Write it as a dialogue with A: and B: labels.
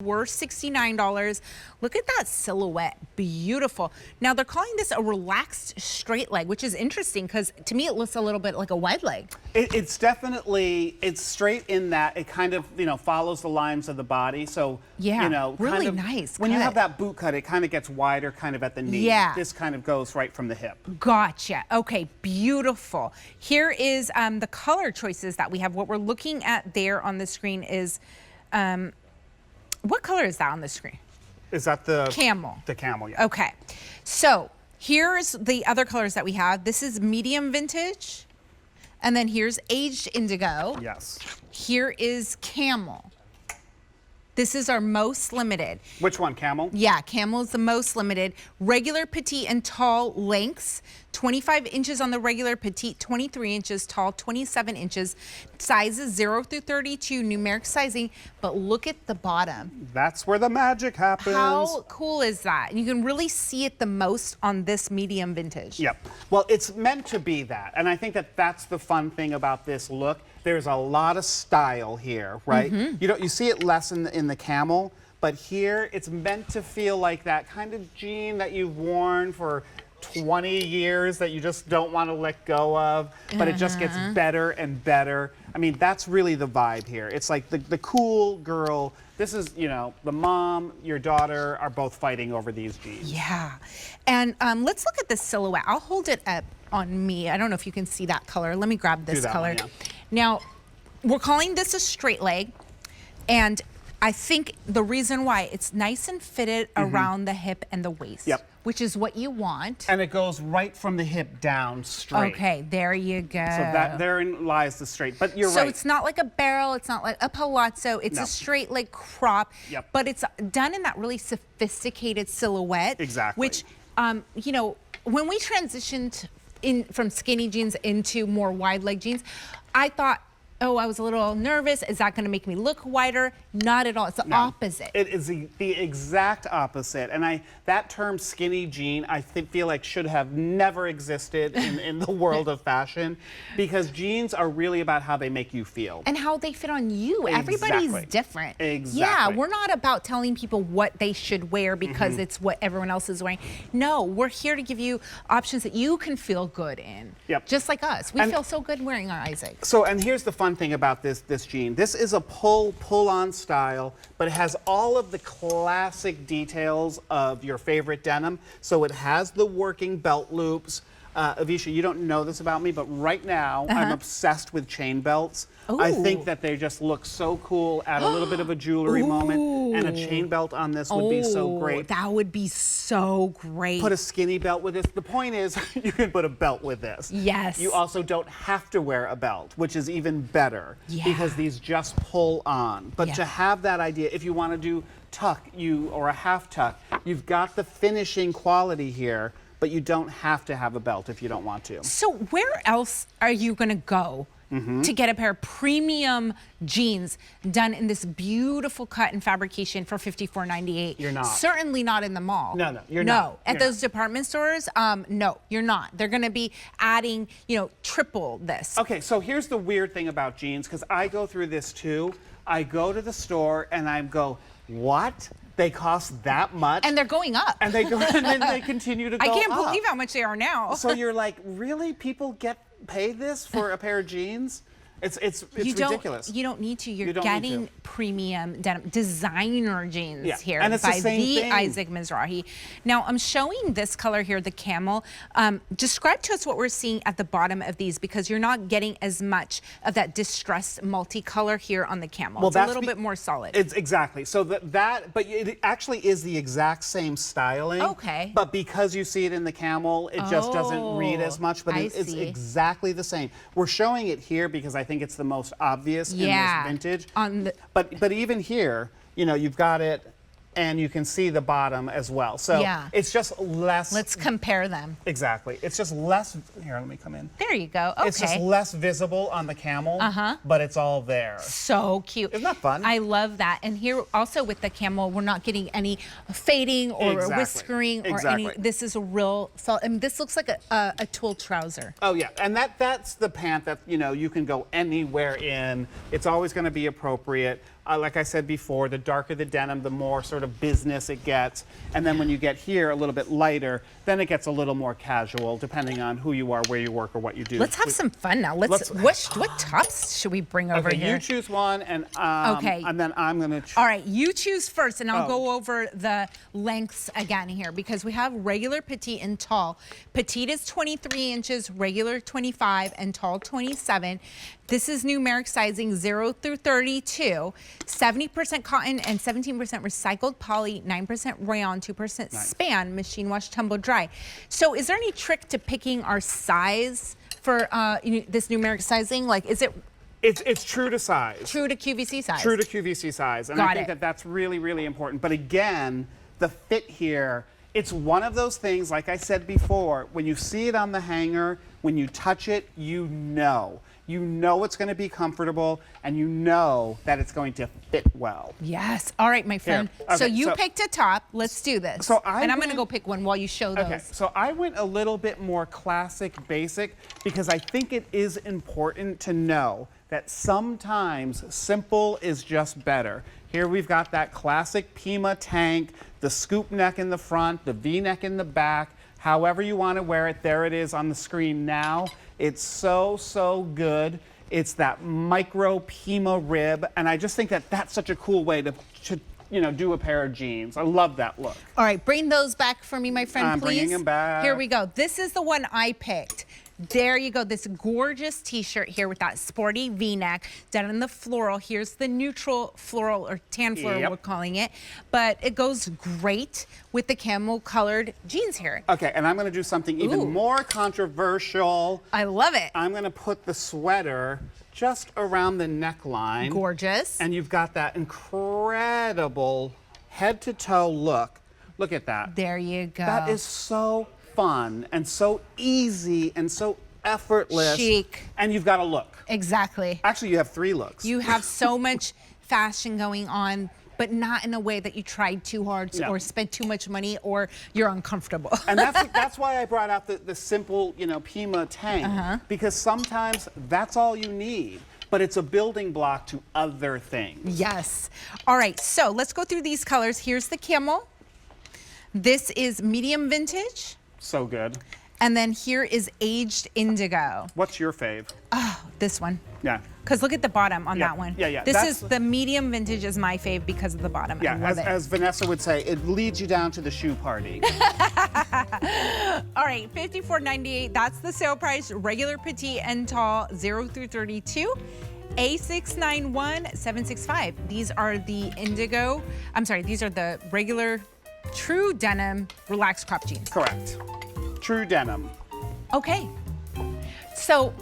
A: were $69. Look at that silhouette, beautiful. Now they're calling this a relaxed straight leg, which is interesting because to me it looks a little bit like a wide leg.
B: It's definitely, it's straight in that it kind of, follows the lines of the body. So,
A: yeah, really
B: kind of,
A: nice
B: when
A: cut.
B: you have that boot cut, it kind of gets wider kind of at the knee.
A: Yeah.
B: This kind of goes right from the hip.
A: Gotcha. Okay, beautiful. Here is the color choices that we have. What we're looking at there on the screen is, what color is that on the screen?
B: Is that the
A: camel?
B: The camel, yeah.
A: Okay, so here's the other colors that we have. This is medium vintage, and then here's aged indigo.
B: Yes.
A: Here is camel. This is our most limited.
B: Which one, camel?
A: Yeah, camel is the most limited. Regular, petite, and tall lengths. 25 inches on the regular, petite, 23 inches, tall, 27 inches. Sizes 0 through 32, numeric sizing. But look at the bottom.
B: That's where the magic happens.
A: How cool is that? You can really see it the most on this medium vintage.
B: Yep. Well, it's meant to be that. And I think that that's the fun thing about this look. There's a lot of style here, right? You see it less in the camel, but here it's meant to feel like that kind of jean that you've worn for 20 years that you just don't want to let go of, but it just gets better and better. I mean, that's really the vibe here. It's like the cool girl. This is, the mom, your daughter are both fighting over these jeans.
A: Yeah. And let's look at the silhouette. I'll hold it up on me. I don't know if you can see that color. Let me grab this color.
B: One, yeah.
A: Now, we're calling this a straight leg, and I think the reason why it's nice and fitted around the hip and the waist, which is what you want.
B: And it goes right from the hip down straight.
A: Okay, there you go.
B: So therein lies the straight, but you're right.
A: So it's not like a barrel, it's not like a palazzo, it's a straight leg crop, but it's done in that really sophisticated silhouette.
B: Exactly.
A: Which, when we transitioned from skinny jeans into more wide leg jeans, I thought, oh, I was a little nervous. Is that going to make me look wider? Not at all. It's the opposite.
B: It is the exact opposite. And that term skinny jean, I feel like should have never existed in the world of fashion, because jeans are really about how they make you feel.
A: And how they fit on you.
B: Exactly.
A: Everybody's different.
B: Exactly.
A: Yeah, we're not about telling people what they should wear because it's what everyone else is wearing. No, we're here to give you options that you can feel good in.
B: Yep.
A: Just like us. We feel so good wearing our Isaac.
B: So, and here's the fun thing about this jean. This is a pull-on style, but it has all of the classic details of your favorite denim. So it has the working belt loops. Avisha, you don't know this about me, but right now I'm obsessed with chain belts.
A: Ooh.
B: I think that they just look so cool, add a little bit of a jewelry moment, and a chain belt on this would be so great.
A: That would be so great.
B: Put a skinny belt with this. The point is, you can put a belt with this.
A: Yes.
B: You also don't have to wear a belt, which is even better, because these just pull on. But to have that idea, if you want to do tuck or a half tuck, you've got the finishing quality here, but you don't have to have a belt if you don't want to.
A: So where else are you going to go to get a pair of premium jeans done in this beautiful cut and fabrication for $54.98?
B: You're not.
A: Certainly not in the mall.
B: No, you're not.
A: No, at those department stores, no, you're not. They're going to be adding, triple this.
B: Okay, so here's the weird thing about jeans, because I go through this too. I go to the store and I go, what? They cost that much?
A: And they're going up.
B: And they go, and then they continue to go up.
A: I can't believe how much they are now.
B: So you're like, really? People pay this for a pair of jeans? It's ridiculous.
A: You don't need to. You're getting premium denim, designer jeans here by the Isaac Mizrahi. Now I'm showing this color here, the camel. Describe to us what we're seeing at the bottom of these, because you're not getting as much of that distressed multicolor here on the camel. Well, it's a little bit more solid.
B: It's exactly. So but it actually is the exact same styling.
A: Okay.
B: But because you see it in the camel, it just doesn't read as much. But it's exactly the same. We're showing it here because I think it's the most obvious in this vintage. But even here, you've got it, and you can see the bottom as well. So it's just less.
A: Let's compare them.
B: Exactly. It's just less. Here, let me come in.
A: There you go. Okay.
B: It's just less visible on the camel, but it's all there.
A: So cute.
B: Isn't that fun?
A: I love that. And here also with the camel, we're not getting any fading or whiskering or any. This is a real solid. I mean, this looks like a tulle trouser.
B: Oh yeah, and that's the pant that you can go anywhere in. It's always going to be appropriate. Like I said before, the darker the denim, the more sort of business it gets. And then when you get here a little bit lighter, then it gets a little more casual, depending on who you are, where you work, or what you do.
A: Let's have some fun now. What tops should we bring over here?
B: You choose one, and then I'm gonna.
A: All right, you choose first, and I'll go over the lengths again here because we have regular, petite, and tall. Petite is 23 inches, regular 25, and tall 27. This is numeric sizing 0 through 32, 70% cotton and 17% recycled poly, 9% rayon, 2% span, machine wash, tumble dry. So is there any trick to picking our size for this numeric sizing? Like, is it?
B: It's true to size.
A: True to QVC size.
B: True to QVC size. And I think that that's really, really important. But again, the fit here, it's one of those things, like I said before, when you see it on the hanger, when you touch it, you know. You know it's going to be comfortable, and you know that it's going to fit well.
A: Yes. All right, my friend.
B: Okay,
A: so you picked a top. Let's do this. And I'm going to go pick one while you show those.
B: Okay, so I went a little bit more classic, basic, because I think it is important to know that sometimes simple is just better. Here we've got that classic Pima tank, the scoop neck in the front, the V-neck in the back. However you want to wear it, there it is on the screen now. It's so, so good. It's that micro Pima rib, and I just think that that's such a cool way to do a pair of jeans. I love that look.
A: All right, bring those back for me, my friend, please.
B: I'm bringing them back.
A: Here we go. This is the one I picked. There you go, this gorgeous t-shirt here with that sporty V-neck down in the floral. Here's the neutral floral or tan floral, we're calling it. But it goes great with the camel colored jeans here.
B: Okay, and I'm gonna do something even more controversial.
A: I love it.
B: I'm gonna put the sweater just around the neckline.
A: Gorgeous.
B: And you've got that incredible head to toe look. Look at that.
A: There you go.
B: That is so fun and so easy and so effortless.
A: Chic.
B: And you've got a look.
A: Exactly.
B: Actually, you have 3 looks.
A: You have so much fashion going on, but not in a way that you tried too hard or spent too much money or you're uncomfortable.
B: And that's why I brought out the simple, Pima tank, because sometimes that's all you need. But it's a building block to other things.
A: Yes. All right, so let's go through these colors. Here's the camel. This is medium vintage.
B: So good.
A: And then here is aged indigo.
B: What's your fave?
A: Oh, this one.
B: Yeah.
A: Because look at the bottom on that one.
B: Yeah.
A: This is the medium vintage is my fave because of the bottom.
B: Yeah, as Vanessa would say, it leads you down to the shoe party.
A: All right, $54.98. That's the sale price. Regular, petite, and tall, 0 through 32. A691765. These are the indigo. I'm sorry, these are the regular true denim relaxed crop jeans.
B: Correct. True denim.
A: Okay. So